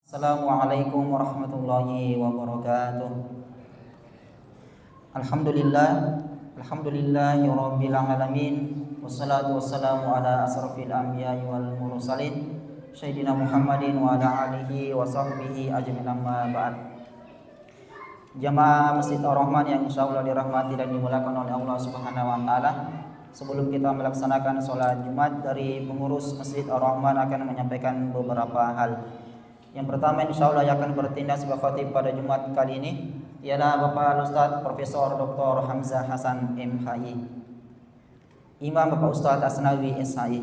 Assalamualaikum warahmatullahi wabarakatuh. Alhamdulillahi rabbil alamin. Wassalatu wassalamu ala asrafil anbiya'i wal mursalin Sayyidina Muhammadin wa ala alihi wa sahbihi ajma'in, amma ba'd. Jamaah Masjid Ar-Rahman yang insyaallah dirahmati dan dimuliakan oleh Allah Subhanahu wa taala. Sebelum kita melaksanakan sholat Jumat, dari pengurus Masjid Ar-Rahman akan menyampaikan beberapa hal. Yang pertama, insya Allah yang akan bertindak sebagai khatib pada Jumat kali ini ialah Bapak Ustadz Profesor Dr. Hamzah Hasan MHI, Imam Bapak Ustadz Asnawi SHI.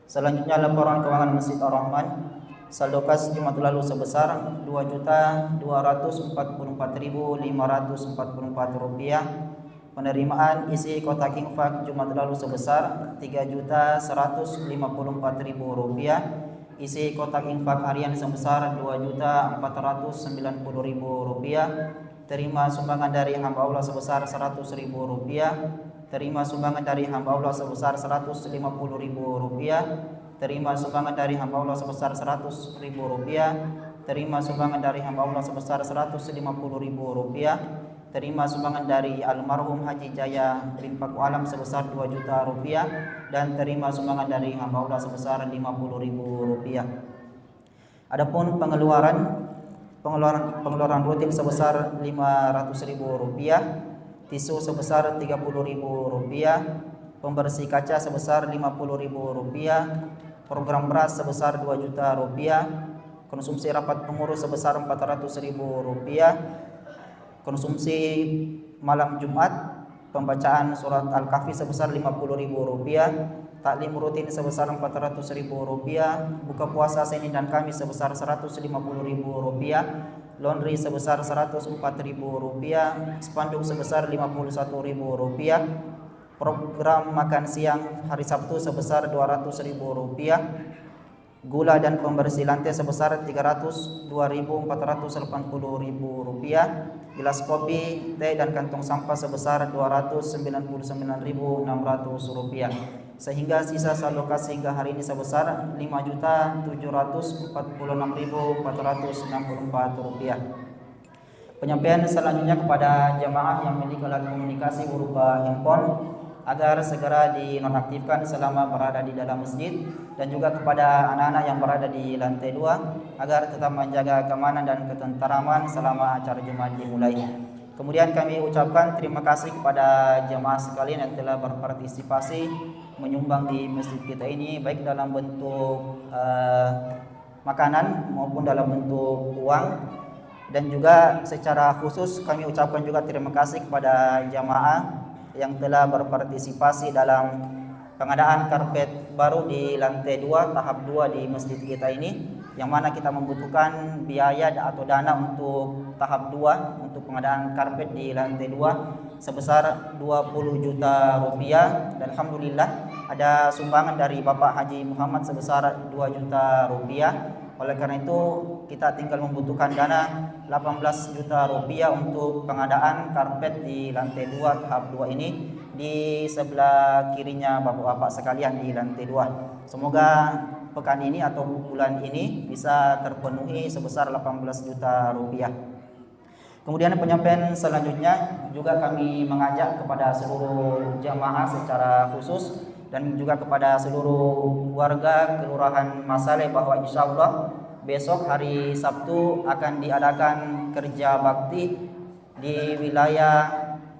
Selanjutnya laporan keuangan Masjid Ar-Rahman. Saldo kas Jumat lalu sebesar Rp2.204.544. Penerimaan isi kotak infak Jumat lalu sebesar Rp3.154.000. Isi kotak infak harian sebesar Rp2.490.000. Terima sumbangan dari hamba Allah sebesar Rp100.000. Terima sumbangan dari hamba Allah sebesar Rp150.000. Terima sumbangan dari hamba Allah sebesar Rp100.000. Terima sumbangan dari hamba Allah sebesar Rp150.000. Terima sumbangan dari almarhum Haji Jaya bin Paku Alam sebesar Rp2 juta, dan terima sumbangan dari hamba Allah sebesar Rp50.000. Adapun pengeluaran rutin sebesar Rp500.000, tisu sebesar Rp30.000, pembersih kaca sebesar Rp50.000, program beras sebesar Rp2 juta, konsumsi rapat pengurus sebesar Rp400.000, konsumsi malam Jumat pembacaan surat Al-Kahfi sebesar Rp50.000, taklim rutin sebesar Rp400.000, buka puasa Senin dan Kamis sebesar Rp150.000, laundry sebesar Rp104.000, spanduk sebesar Rp51.000, program makan siang hari Sabtu sebesar Rp200.000, gula dan pembersih lantai sebesar Rp2.480.000, gelas kopi, teh dan kantong sampah sebesar Rp299.600, sehingga sisa saldo kas hingga hari ini sebesar Rp5.746.464. Penyampaian selanjutnya kepada jamaah yang memiliki alat komunikasi berupa handphone agar segera dinonaktifkan selama berada di dalam masjid, dan juga kepada anak-anak yang berada di lantai 2 agar tetap menjaga keamanan dan ketenteraman selama acara Jumat dimulai. Kemudian kami ucapkan terima kasih kepada jamaah sekalian yang telah berpartisipasi menyumbang di masjid kita ini, baik dalam bentuk makanan maupun dalam bentuk uang. Dan juga secara khusus kami ucapkan juga terima kasih kepada jamaah yang telah berpartisipasi dalam pengadaan karpet baru di lantai 2 tahap 2 di masjid kita ini, yang mana kita membutuhkan biaya atau dana untuk tahap 2 untuk pengadaan karpet di lantai 2 sebesar Rp20 juta, dan alhamdulillah ada sumbangan dari Bapak Haji Muhammad sebesar Rp2 juta. Oleh karena itu kita tinggal membutuhkan dana Rp18 juta untuk pengadaan karpet di lantai 2 tahap 2 ini, di sebelah kirinya bapak-bapak sekalian di lantai 2. Semoga pekan ini atau bulan ini bisa terpenuhi sebesar Rp18 juta. Kemudian penyampaian selanjutnya juga kami mengajak kepada seluruh jamaah secara khusus dan juga kepada seluruh warga Kelurahan Masaleh bahwa insya Allah besok hari Sabtu akan diadakan kerja bakti di wilayah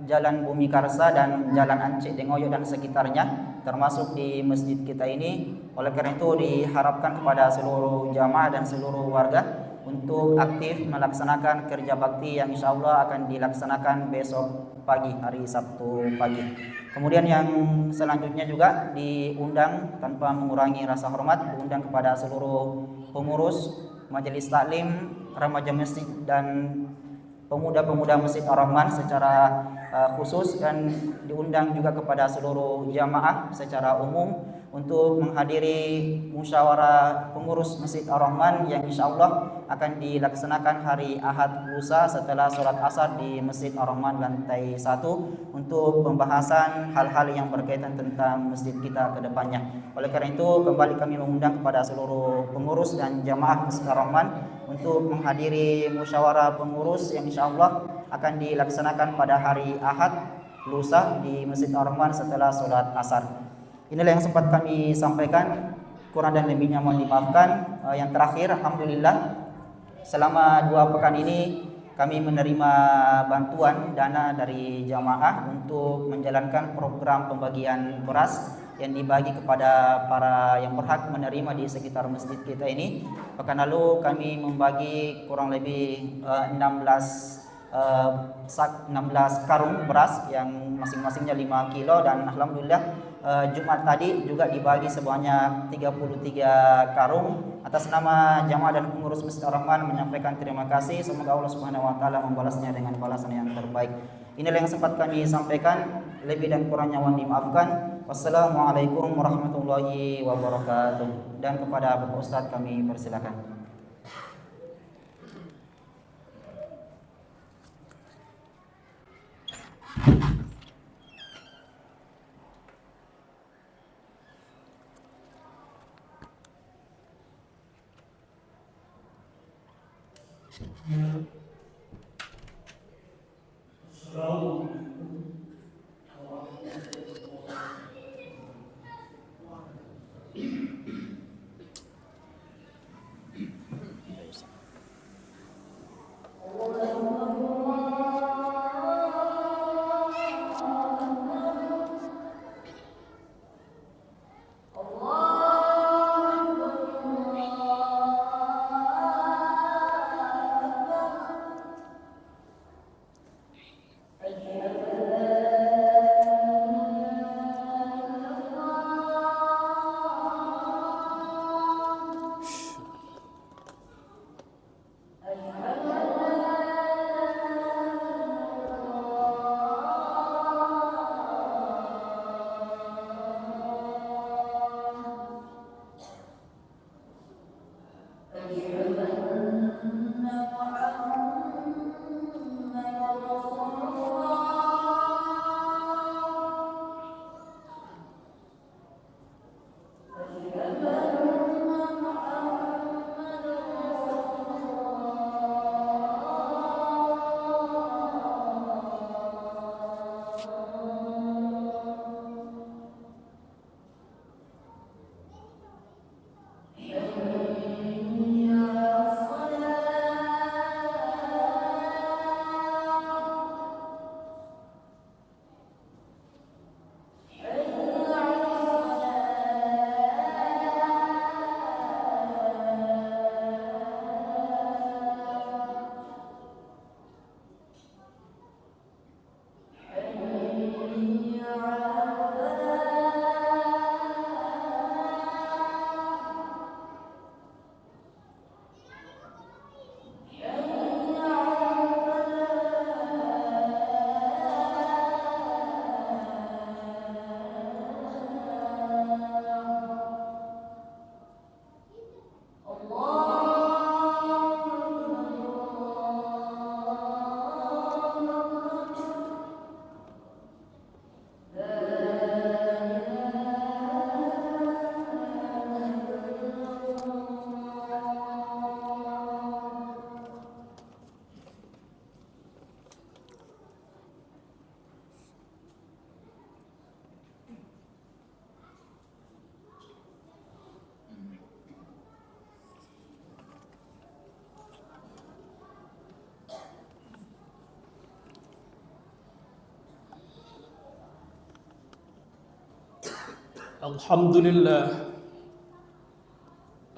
Jalan Bumi Karsa dan Jalan Ancik Dengoyo dan sekitarnya, termasuk di masjid kita ini. Oleh karena itu diharapkan kepada seluruh jamaah dan seluruh warga untuk aktif melaksanakan kerja bakti yang insya Allah akan dilaksanakan besok pagi, hari Sabtu pagi. Kemudian yang selanjutnya juga diundang tanpa mengurangi rasa hormat, diundang kepada seluruh pengurus majelis taklim, remaja masjid dan pemuda-pemuda Masjid Ar-Rahman secara khusus, dan diundang juga kepada seluruh jamaah secara umum untuk menghadiri musyawarah pengurus Masjid Ar-Rahman yang insyaallah akan dilaksanakan hari Ahad lusa setelah sholat asar di Masjid Ar-Rahman lantai 1 untuk pembahasan hal-hal yang berkaitan tentang masjid kita ke depannya. Oleh karena itu kembali kami mengundang kepada seluruh pengurus dan jamaah Masjid Ar-Rahman untuk menghadiri musyawarah pengurus yang insyaallah akan dilaksanakan pada hari Ahad lusa di Masjid Ar-Rahman setelah sholat asar. Inilah yang sempat kami sampaikan, kurang dan lebihnya mohon dimaafkan. Yang terakhir, alhamdulillah selama 2 pekan ini kami menerima bantuan dana dari jamaah untuk menjalankan program pembagian beras yang dibagi kepada para yang berhak menerima di sekitar masjid kita ini. Pekan lalu kami membagi kurang lebih 16 karung beras yang masing-masingnya 5 kilo, dan alhamdulillah Jumat tadi juga dibagi sebanyak 33 karung. Atas nama jamaah dan pengurus Masjid Ar-Rahman menyampaikan terima kasih. Semoga Allah Subhanahu wa taala membalasnya dengan balasan yang terbaik. Inilah yang sempat kami sampaikan, lebih dan kurangnya mohon dimaafkan. Wassalamualaikum warahmatullahi wabarakatuh. Dan kepada Bapak Ustadz kami persilakan.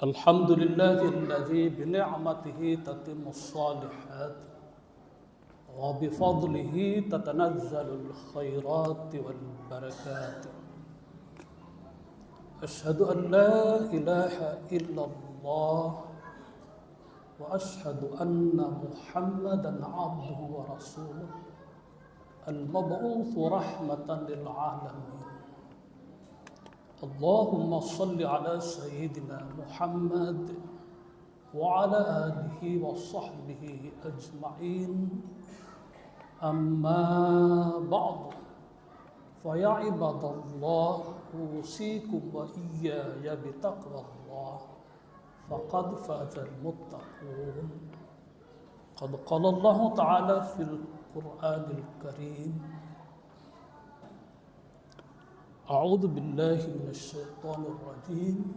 الحمد لله الذي بنعمته تتم الصالحات وبفضله تتنزل الخيرات والبركات. أشهد أن لا إله إلا الله وأشهد أن محمدا عبده ورسوله المبعوث رحمة للعالمين. Allahumma salli ala Sayyidina Muhammad wa ala alihi wa sahbihi ajma'in. Amma ba'du. Faya ibadallah, usikum wa iyaya bitaqwallah. Faqad fazal muttaqun. Qad qala Allah Ta'ala fil Qur'anil Karim. A'udzu billahi minasyaitonir rajim.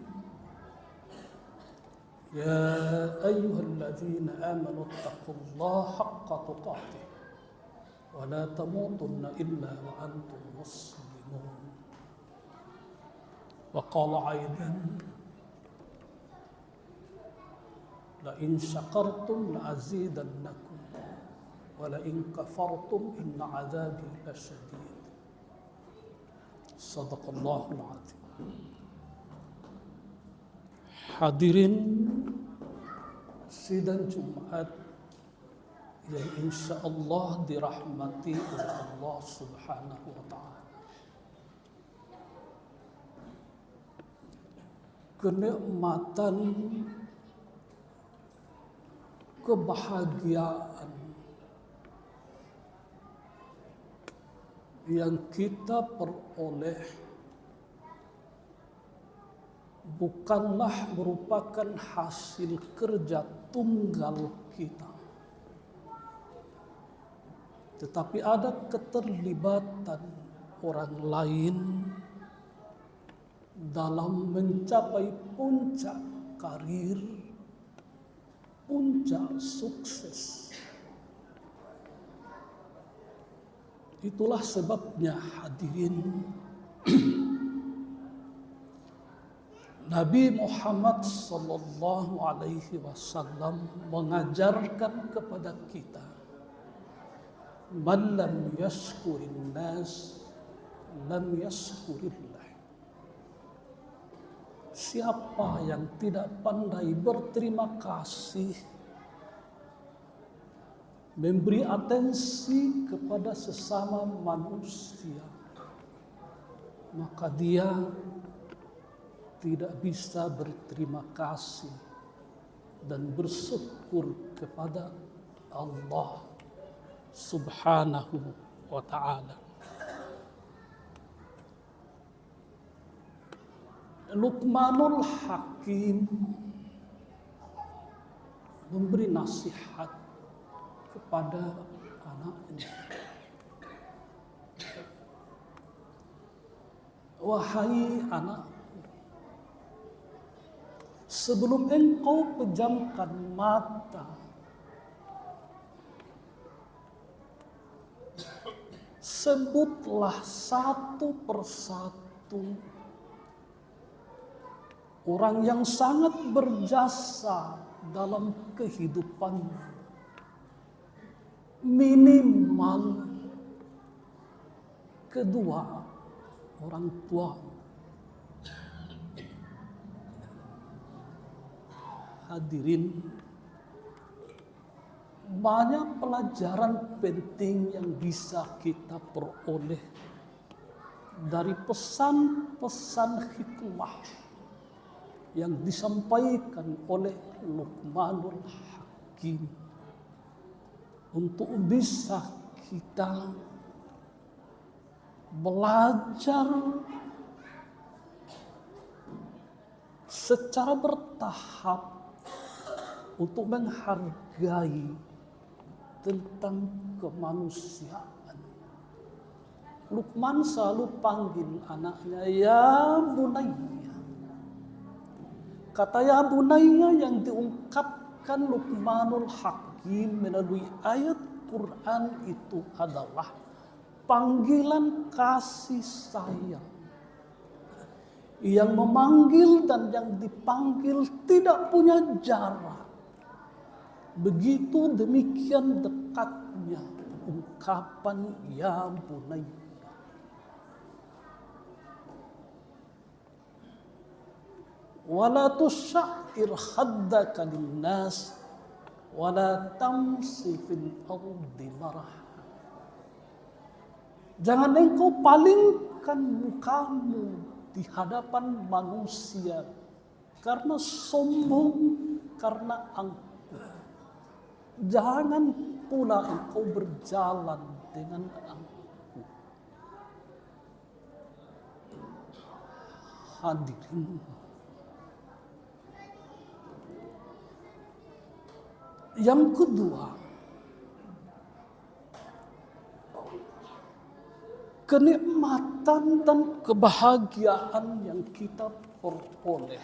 Ya ayyuhalladzina amanu taqullaha haqqa tuqatih wa la tamutunna illa wa antum muslimun. Wa qala aidan la in syakartum la azidannakum wa la in kafartum inna azabi lasyadid. Sadaqallahul azim. Hadirin sidang Jumat yang insya Allah dirahmati oleh Allah Subhanahu wa Ta'ala. Kenikmatan, kebahagiaan yang kita peroleh bukanlah merupakan hasil kerja tunggal kita, tetapi ada keterlibatan orang lain dalam mencapai puncak karir, puncak sukses. Itulah sebabnya hadirin, Nabi Muhammad sallallahu alaihi wasallam mengajarkan kepada kita, man lam yashkurin nas lam yashkurillah. Siapa yang tidak pandai berterima kasih, memberi atensi kepada sesama manusia, maka dia tidak bisa berterima kasih dan bersyukur kepada Allah Subhanahu wa Ta'ala. Luqmanul Hakim memberi nasihat kepada anaknya. Wahai anakku, sebelum engkau pejamkan mata, sebutlah satu persatu orang yang sangat berjasa dalam kehidupanmu. Minimal kedua orang tua. Hadirin, banyak pelajaran penting yang bisa kita peroleh dari pesan-pesan hikmah yang disampaikan oleh Luqmanul Hakim, untuk bisa kita belajar secara bertahap untuk menghargai tentang kemanusiaan. Luqman selalu panggil anaknya, ya bunayya. Kata ya bunayya yang diungkapkan Luqmanul Hakim melalui ayat Quran itu adalah panggilan kasih sayang. Yang memanggil dan yang dipanggil tidak punya jarak. Begitu demikian dekatnya ungkapan ya bunayya. Wala tusya'ir khaddaka linnas wala tamsi fil ardi maraha. Jangan engkau palingkan mukamu di hadapan manusia karena sombong, karena angkuh. Jangan pula engkau berjalan dengan angkuh. Hadirin, yang kedua, kenikmatan dan kebahagiaan yang kita peroleh.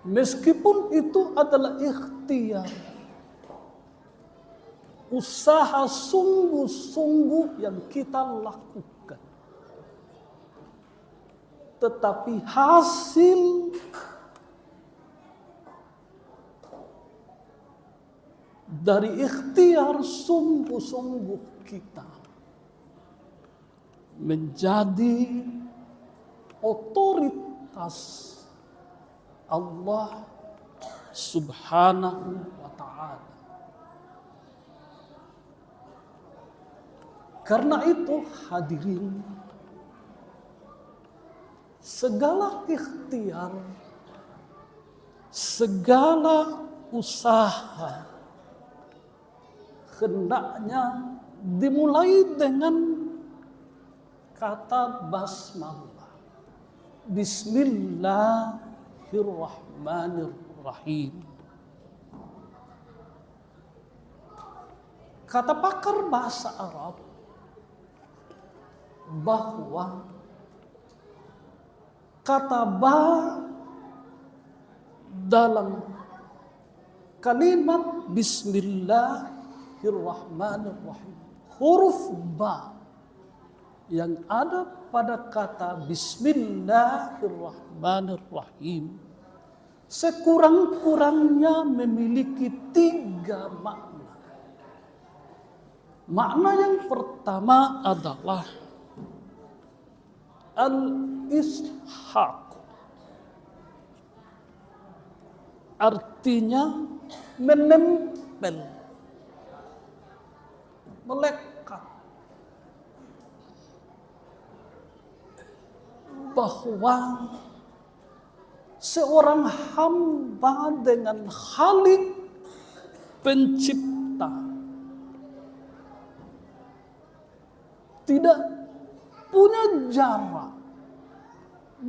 Meskipun itu adalah ikhtiar, usaha sungguh-sungguh yang kita lakukan, tetapi hasil dari ikhtiar sungguh-sungguh kita menjadi otoritas Allah Subhanahu wa Ta'ala. Karena itu hadirin, segala ikhtiar, segala usaha hendaknya dimulai dengan kata basmalah. Bismillahirrahmanirrahim. Kata pakar bahasa Arab bahwa kata ba dalam kalimat Bismillahirrahmanirrahim, huruf ba yang ada pada kata Bismillahirrahmanirrahim sekurang-kurangnya memiliki 3 makna. Makna yang pertama adalah al-ishaq, artinya menempel, melekat, bahwa seorang hamba dengan Khalik pencipta tidak punya jarak,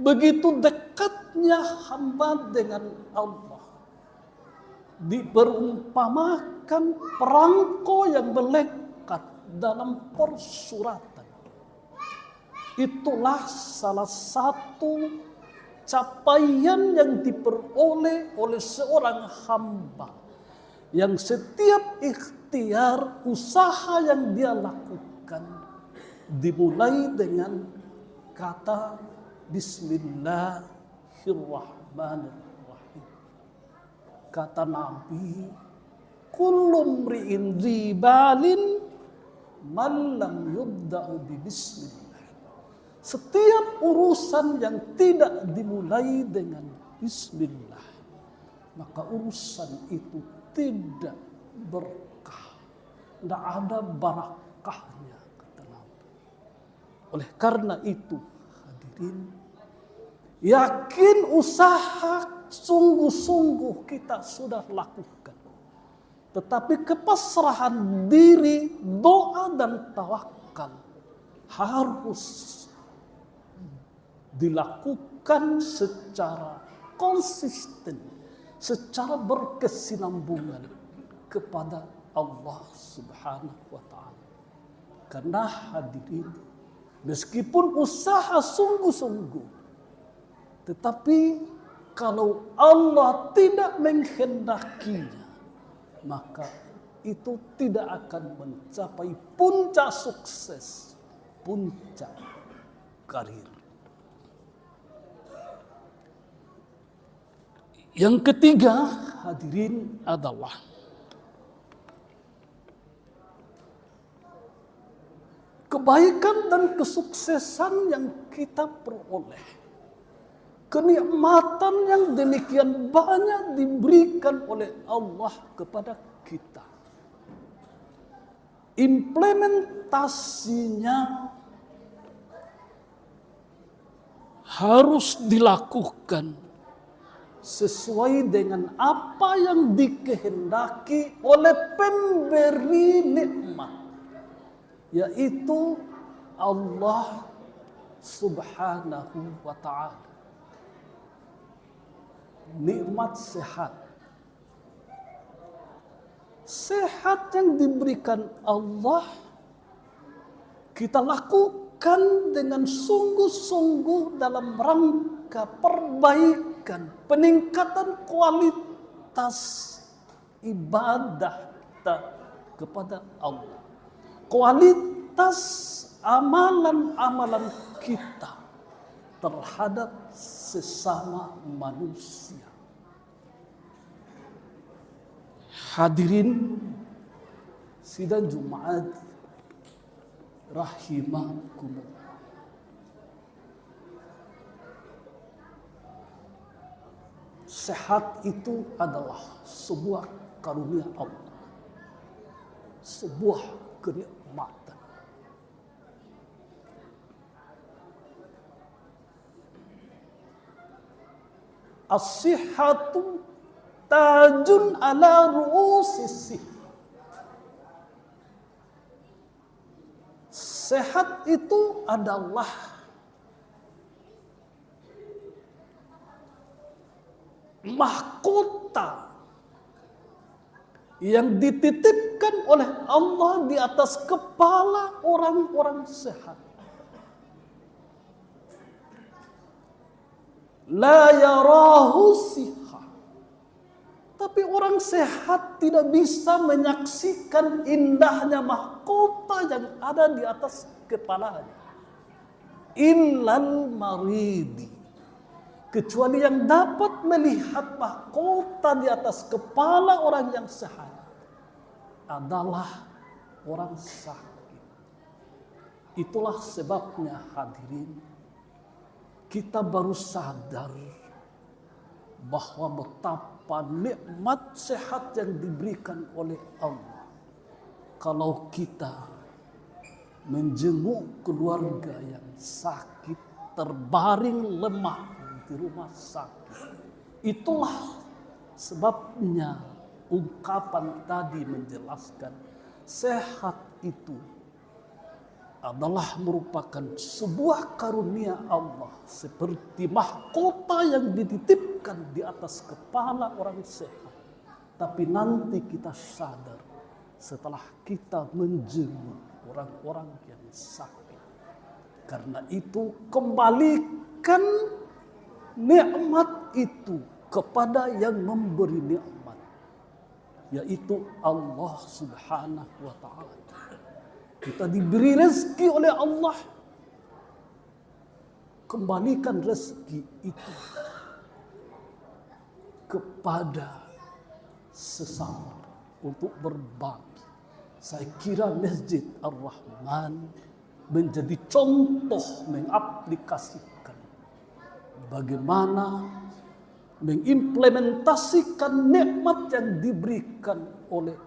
begitu dekatnya hamba dengan Allah, diperumpamakan perangko yang melekat dalam persuratan. Itulah salah satu capaian yang diperoleh oleh seorang hamba yang setiap ikhtiar usaha yang dia lakukan dimulai dengan kata Bismillahirrahmanirrahim. Kata Nabi, kullu mri'in dzibalin man lam yubda'u bi bismillah. Setiap urusan yang tidak dimulai dengan bismillah, maka urusan itu tidak berkah, tidak ada barakahnya, kata Nabi. Oleh karena itu, hadirin, yakin usaha sungguh-sungguh kita sudah lakukan, tetapi kepasrahan diri, doa dan tawakal harus dilakukan secara konsisten, secara berkesinambungan kepada Allah Subhanahu wa Ta'ala. Karena hadirin, meskipun usaha sungguh-sungguh, tetapi kalau Allah tidak menghendakinya, maka itu tidak akan mencapai puncak sukses, puncak karir. Yang ketiga, hadirin, adalah kebaikan dan kesuksesan yang kita peroleh. Kenikmatan yang demikian banyak diberikan oleh Allah kepada kita. implementasinya harus dilakukan sesuai dengan apa yang dikehendaki oleh pemberi nikmat, yaitu Allah Subhanahu wa ta'ala. Nikmat sehat. Sehat yang diberikan Allah kita lakukan dengan sungguh-sungguh dalam rangka perbaikan, peningkatan kualitas ibadah kita kepada Allah. Kualitas amalan-amalan kita terhadap sesama manusia. Hadirin sidang Jumat rahimakumullah. Sehat itu adalah sebuah karunia Allah, sebuah kenikmatan. As-sihhatu tajun ala ru'usis sihah. Sehat itu adalah mahkota yang dititipkan oleh Allah di atas kepala orang-orang sehat. La yarahu sihah. Tapi orang sehat tidak bisa menyaksikan indahnya mahkota yang ada di atas kepalanya. Illal maridi. Kecuali yang dapat melihat mahkota di atas kepala orang yang sehat adalah orang sakit. Itulah sebabnya hadirin, kita baru sadar bahwa betapa nikmat sehat yang diberikan oleh Allah. Kalau kita menjenguk keluarga yang sakit, terbaring lemah di rumah sakit. Itulah sebabnya ungkapan tadi menjelaskan sehat itu adalah merupakan sebuah karunia Allah, seperti mahkota yang dititipkan di atas kepala orang sehat. Tapi nanti kita sadar setelah kita menjenguk orang-orang yang sakit. Karena itu kembalikan nikmat itu kepada yang memberi nikmat, yaitu Allah Subhanahu wa ta'ala. Kita diberi rezeki oleh Allah, kembalikan rezeki itu kepada sesama untuk berbagi. Saya kira Masjid Ar-Rahman menjadi contoh mengaplikasikan bagaimana mengimplementasikan nikmat yang diberikan oleh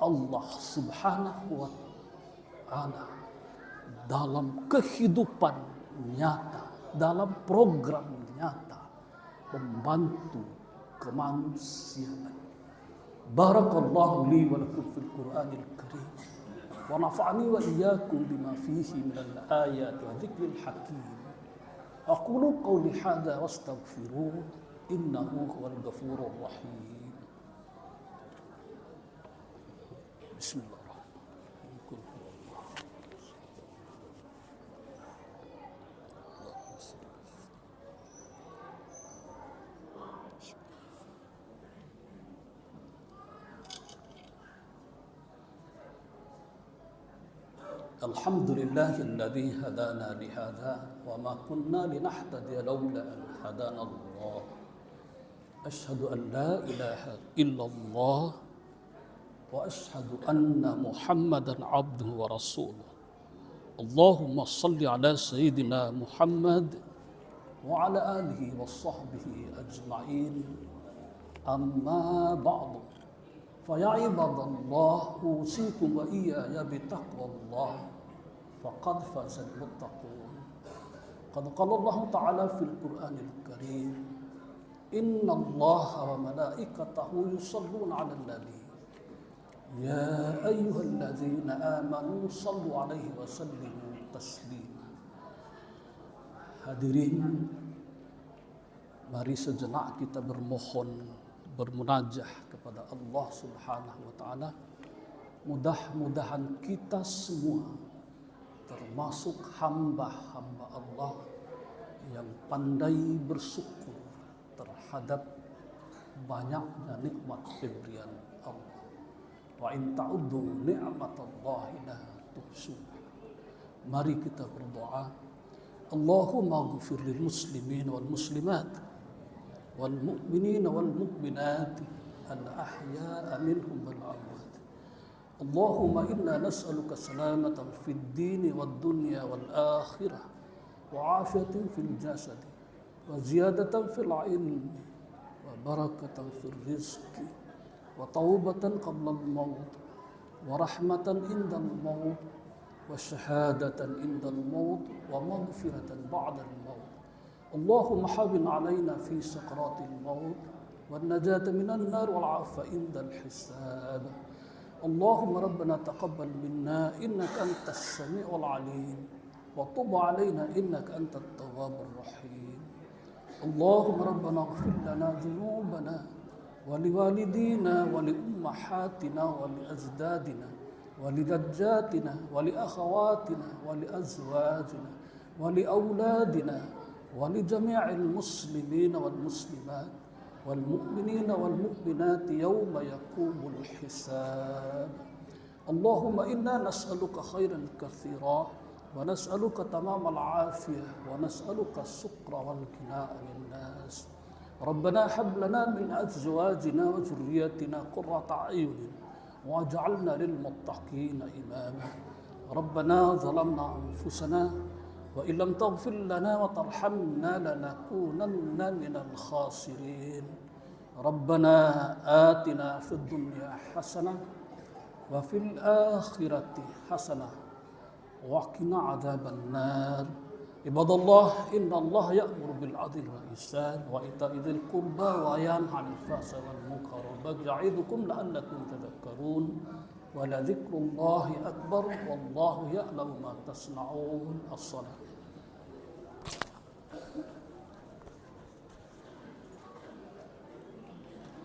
Allah Subhanahu wa ta'ala dalam kehidupan nyata, dalam program nyata membantu kemanusiaan. Barakallahu li wa lakum fil Qur'anil Karim wa nafa'ani wa iyyakum bima fihi minal ayati wa dzikril hakim. Aqulu qawli hadza wastaghfiruh innahu huwal ghafurur rahim. Bismillah. Alhamdulillahilladzi hadana lihadza wa ma kunna linahtadiya laula an hadana Allah. Asyhadu an la ilaha illallah wa asyhadu anna Muhammadan abduhu wa rasuluh. Allahumma salli ala sayyidina Muhammad wa ala alihi wa sahbihi ajma'in. Amma ba'du. فيا عباد الله أوصيكم وإياي بتقوى الله فقد فاز المتقون. قد قال الله تعالى في القرآن الكريم إن الله وملائكته يصلون على النبي يا أيها الذين آمنوا صلوا عليه وسلموا تسليما. Hadirin, mari sejenak kita bermohon, bermunajah kepada Allah Subhanahu wa taala. Mudah-mudahan kita semua termasuk hamba-hamba Allah yang pandai bersyukur terhadap banyaknya nikmat pemberian Allah. Wa in ta'uddu ni'matallahi la tuhsuha. Mari kita berdoa. Allahumma ighfir lil muslimin wal muslimat wal mu'minin wal mu'minat al ahya'a minhum wal amwat. Allahumma inna nas'aluka salamatan fid din wad dunya wal akhirah wa 'afiyatan fil jasad wa ziyadatan fil 'ilmi wa barakatan fil rizqi wa taubatan qabla al-maut wa rahmatan inda al-maut wa syahadatan inda al-maut wa maghfiratan ba'da al-maut. Allahumma hawwin 'alaina fi sakratil maut wan najata minan nar wal 'afwa inda al-hisab. Allahumma rabbana taqabbal minna innaka antas sami'ul 'alim wa tub 'alaina innaka antat tawwabur rahim. Allahumma rabbana ighfir lana dhunubana ولوالدينا ولأمهاتنا ولأجدادنا ولجداتنا ولأخواتنا ولأزواجنا ولأولادنا ولجميع المسلمين والمسلمات والمؤمنين والمؤمنات يوم يقوم الحساب. اللهم إنا نسألك خيرا كثيرا ونسألك تمام العافية ونسألك السكر والغنى عن الناس. ربنا هب لنا من أزواجنا وذرياتنا قرة أعين واجعلنا للمتقين إماما. ربنا ظلمنا أنفسنا وإن لم تغفر لنا وترحمنا لنكونن من الخاسرين. ربنا آتنا في الدنيا حسنة وفي الآخرة حسنة وقنا عذاب النار. عباد الله إن الله يأمر بالعدل والإحسان وإيتاء ذي القربى وينهى عن الفحشاء والمنكر والبغي يعظكم لعلكم تذكرون ولذكر الله أكبر والله يعلم ما تصنعون. الصلاة.